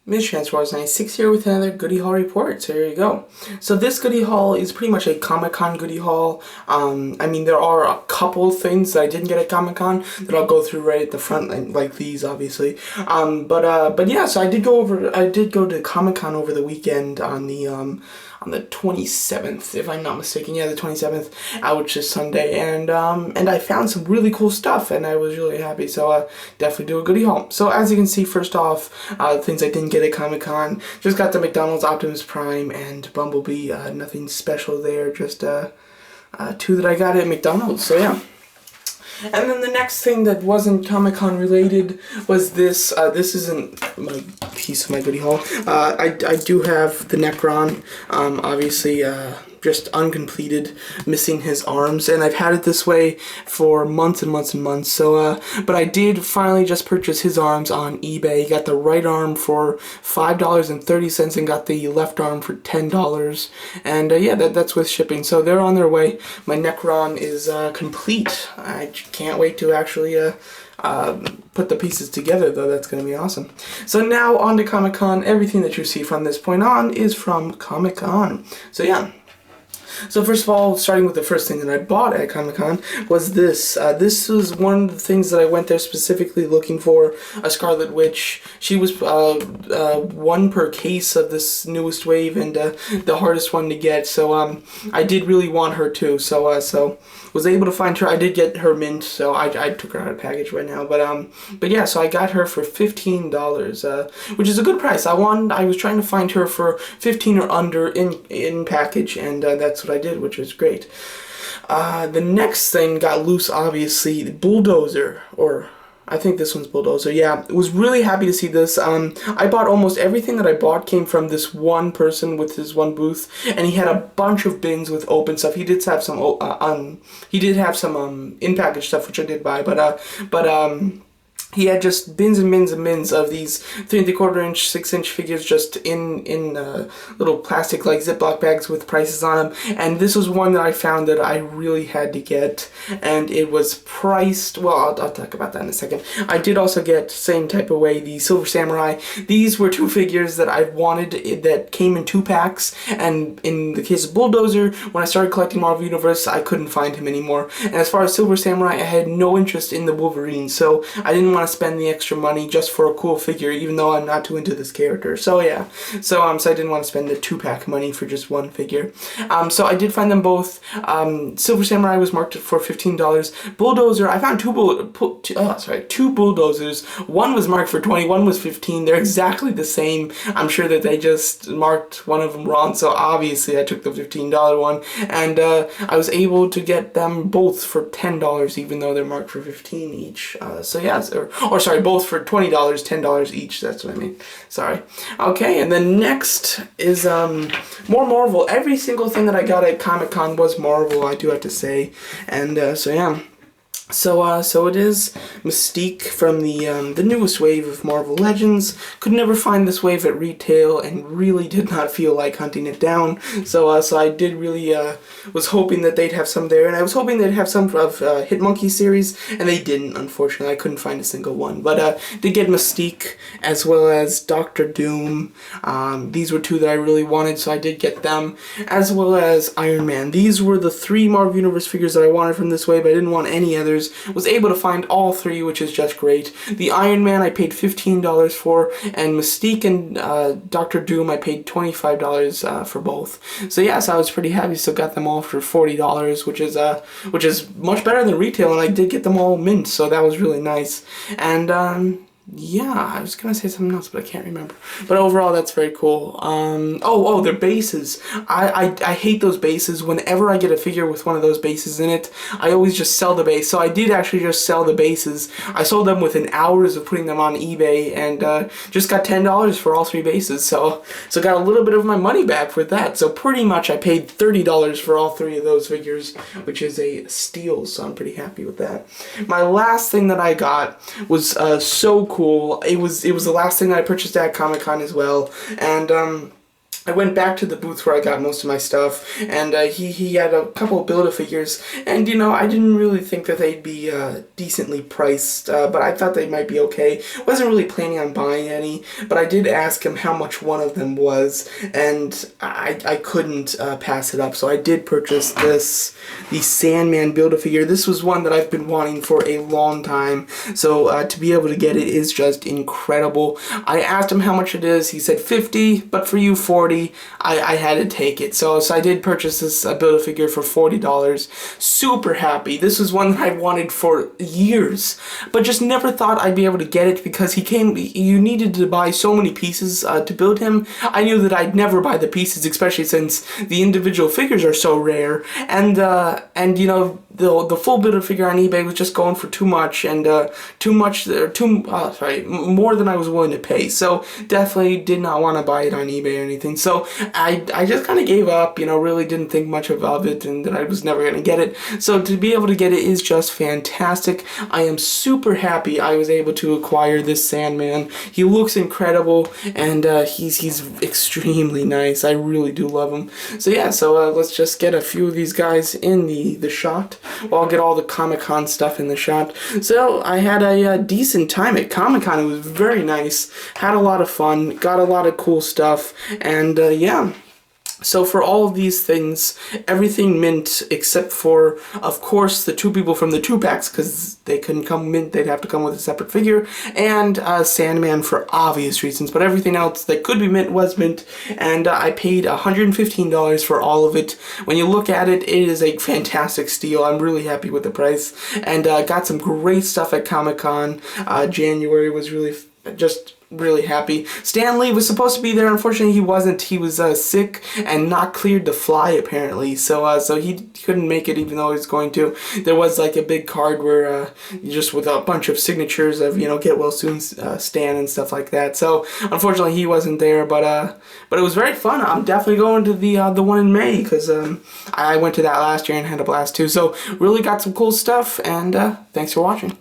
Miss Transformers 96 here with another Goody Haul report. So here you go. So this Goody Haul is pretty much a Comic-Con Goody Haul. I mean, there are a couple things that I didn't get at Comic-Con that I'll go through right at the front, like these, obviously. But yeah. So I did go to Comic-Con over the weekend on the 27th, if I'm not mistaken. Yeah, the 27th, which is Sunday, and I found some really cool stuff, and I was really happy. So definitely do a Goody Haul. So as you can see, first off, things I didn't get at Comic-Con, just got the McDonald's Optimus Prime and Bumblebee. Nothing special there, just two that I got at McDonald's. So yeah. And then the next thing that wasn't Comic-Con related was this. This isn't my piece of my Goody Haul. I do have the Necron, obviously just uncompleted, missing his arms, and I've had it this way for months and months and months. So, but I did finally just purchase his arms on eBay. Got the right arm for $5.30 and got the left arm for $10. And yeah, that's with shipping. So they're on their way. My Necron is complete. I can't wait to actually put the pieces together, though. That's going to be awesome. So now on to Comic-Con. Everything that you see from this point on is from Comic-Con. So yeah. So first of all, starting with the first thing that I bought at Comic-Con was this. This was one of the things that I went there specifically looking for, a Scarlet Witch. She was one per case of this newest wave, and the hardest one to get. So I did really want her too. So was able to find her. I did get her mint, so I took her out of package right now. But yeah, so I got her for $15, which is a good price. I was trying to find her for 15 or under in package, and that's what I did, which was great. The next thing got loose, obviously, Bulldozer, or I think this one's Bulldozer. Yeah, was really happy to see this. I bought almost everything that I bought came from this one person with his one booth, and he had a bunch of bins with open stuff. He did have some in package stuff, which I did buy, but he had just bins and bins and bins of these 3 3/4 inch, 6-inch figures just in little plastic like Ziploc bags with prices on them. And this was one that I found that I really had to get, and it was priced. Well, I'll talk about that in a second. I did also get, same type of way, the Silver Samurai. These were 2 figures that I wanted that came in 2 packs, and in the case of Bulldozer, when I started collecting Marvel Universe, I couldn't find him anymore. And as far as Silver Samurai, I had no interest in the Wolverine, so I didn't want to spend the extra money just for a cool figure, even though I'm not too into this character. So yeah, so I didn't want to spend the 2-pack money for just one figure. So I did find them both. Silver Samurai was marked for $15. Bulldozer, I found two Bulldozers. One was marked for 20, one was 15. They're exactly the same. I'm sure that they just marked one of them wrong, so obviously I took the $15 one, and I was able to get them both for $10, even though they're marked for 15 each. So yeah, or sorry, both for $20, $10 each. That's what I mean. Sorry. Okay, and then next is more Marvel. Every single thing that I got at Comic-Con was Marvel, I do have to say. And so yeah. So it is Mystique from the newest wave of Marvel Legends. Could never find this wave at retail, and really did not feel like hunting it down. So I did really was hoping that they'd have some there, and I was hoping they'd have some of Hitmonkey series, and they didn't. Unfortunately, I couldn't find a single one. But did get Mystique as well as Doctor Doom. These were 2 that I really wanted, so I did get them, as well as Iron Man. These were the 3 Marvel Universe figures that I wanted from this wave. I didn't want any others. Was able to find all 3, which is just great. The Iron Man I paid $15 for, and Mystique and Doctor Doom I paid $25 for both. So yeah, so I was pretty happy. So got them all for $40, which is much better than retail, and I did get them all mint, so that was really nice. And yeah, I was gonna say something else, but I can't remember. But overall, that's very cool. Oh, they're bases. I hate those bases. Whenever I get a figure with one of those bases in it, I always just sell the base. So I did actually just sell the bases. I sold them within hours of putting them on eBay, and just got $10 for all 3 bases. So got a little bit of my money back with that. So pretty much I paid $30 for all 3 of those figures, which is a steal. So I'm pretty happy with that. My last thing that I got was so cool. It was the last thing that I purchased at Comic-Con as well, and I went back to the booth where I got most of my stuff, and he had a couple of Build-A-Figures, and I didn't really think that they'd be decently priced, but I thought they might be okay. Wasn't really planning on buying any, but I did ask him how much one of them was, and I couldn't pass it up, so I did purchase the Sandman Build-A-Figure. This was one that I've been wanting for a long time, so to be able to get it is just incredible. I asked him how much it is. He said 50, but for you 40. I had to take it. So I did purchase this Build-A-Figure for $40. Super happy. This was one that I wanted for years, but just never thought I'd be able to get it because you needed to buy so many pieces to build him. I knew that I'd never buy the pieces, especially since the individual figures are so rare, and the full Build-A-Figure on eBay was just going for too much, and more than I was willing to pay. So definitely did not want to buy it on eBay or anything. So I just kind of gave up, really didn't think much of it, and that I was never going to get it. So to be able to get it is just fantastic. I am super happy I was able to acquire this Sandman. He looks incredible, and he's extremely nice. I really do love him. So yeah, let's just get a few of these guys in the shot. Well, I'll get all the Comic-Con stuff in the shot. So I had a decent time at Comic-Con. It was very nice. Had a lot of fun. Got a lot of cool stuff. And yeah. So for all of these things, everything mint except for, of course, the two people from the 2-packs, because they couldn't come mint, they'd have to come with a separate figure, and Sandman for obvious reasons, but everything else that could be mint was mint, and I paid $115 for all of it. When you look at it, it is a fantastic steal. I'm really happy with the price, and got some great stuff at Comic-Con. January was really happy. Stan Lee was supposed to be there. Unfortunately, he wasn't. He was sick and not cleared to fly, apparently. So he couldn't make it, even though he was going to. There was like a big card where just with a bunch of signatures of get well soon, Stan, and stuff like that. So unfortunately, he wasn't there. But it was very fun. I'm definitely going to the one in May because I went to that last year and had a blast too. So really got some cool stuff. And thanks for watching.